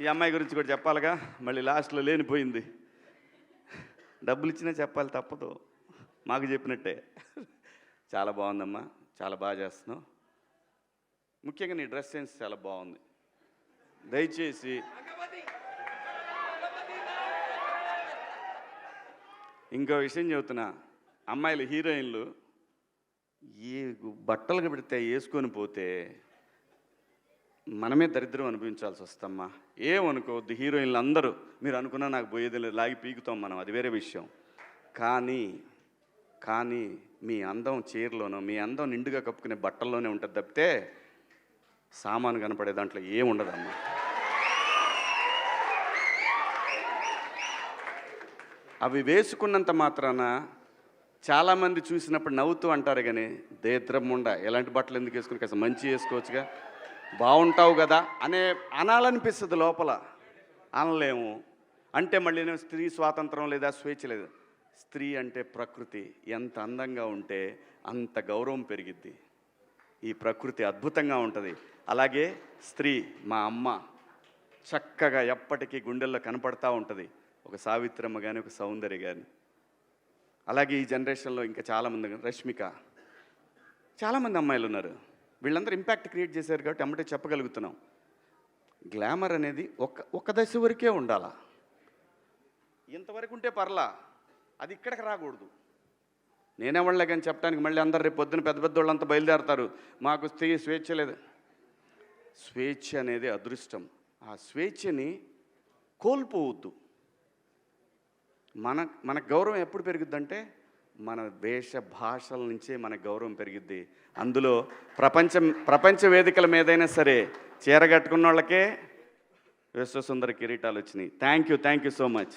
ఈ అమ్మాయి గురించి కూడా చెప్పాలిగా, మళ్ళీ లాస్ట్లో లేనిపోయింది. డబ్బులు ఇచ్చినా చెప్పాలి, తప్పదు. మాకు చెప్పినట్టే. చాలా బాగుందమ్మా, చాలా బాగా చేస్తున్నావు. ముఖ్యంగా నీ డ్రెస్ సెన్స్ చాలా బాగుంది. దయచేసి ఇంకో విషయం చెబుతున్నా, అమ్మాయిలు హీరోయిన్లు ఏ బట్టలు పెడితే వేసుకొని పోతే మనమే దరిద్రం అనిపించాల్సి వస్తమ్మా. ఏమనుకోవద్దు, హీరోయిన్లు అందరూ మీరు అనుకున్నా నాకు పోయేది లేదు, లాగి పీకుతాం మనం, అది వేరే విషయం. కానీ మీ అందం చీరలోనో, మీ అందం నిండుగా కప్పుకునే బట్టల్లోనే ఉంటుంది తప్పితే సామాను కనపడే దాంట్లో ఏముండదమ్మా. అవి వేసుకున్నంత మాత్రాన చాలామంది చూసినప్పుడు నవ్వుతూ అంటారు, కానీ దేద్రముండ ఎలాంటి బట్టలు ఎందుకు వేసుకుని కాస్త మంచి వేసుకోవచ్చుగా, బాగుంటావు కదా అనాలనిపిస్తుంది లోపల. అనలేము. అంటే మళ్ళీ స్త్రీ స్వాతంత్రం లేదా స్వేచ్ఛ లేదు. స్త్రీ అంటే ప్రకృతి, ఎంత అందంగా ఉంటే అంత గౌరవం పెరిగిద్ది. ఈ ప్రకృతి అద్భుతంగా ఉంటుంది. అలాగే స్త్రీ మా అమ్మ చక్కగా ఎప్పటికీ గుండెల్లో కనపడతా ఉంటుంది, ఒక సావిత్రమ్మ కానీ ఒక సౌందర్య కానీ. అలాగే ఈ జనరేషన్లో ఇంకా చాలామంది, రష్మిక, చాలామంది అమ్మాయిలు ఉన్నారు. వీళ్ళందరూ ఇంపాక్ట్ క్రియేట్ చేశారు కాబట్టి అమ్మటే చెప్పగలుగుతున్నాం. గ్లామర్ అనేది ఒక దశ వరకే ఉండాలా, ఇంతవరకు ఉంటే పర్లా, అది ఇక్కడికి రాకూడదు. నేనేవాళ్ళే కానీ చెప్పడానికి మళ్ళీ అందరు రేపు పొద్దున పెద్ద పెద్ద వాళ్ళంతా బయలుదేరతారు, మాకు స్వేచ్ఛ లేదు. స్వేచ్ఛ అనేది అదృష్టం. ఆ స్వేచ్ఛని కోల్పోవద్దు. మన గౌరవం ఎప్పుడు పెరుగుద్దంటే మన వేష భాషల నుంచే మన గౌరవం పెరిగిద్ది. అందులో ప్రపంచ వేదికల మీదైనా సరే చీర కట్టుకున్న వాళ్ళకే విశ్వసుందర కిరీటాలు వచ్చినాయి. Thank you so much.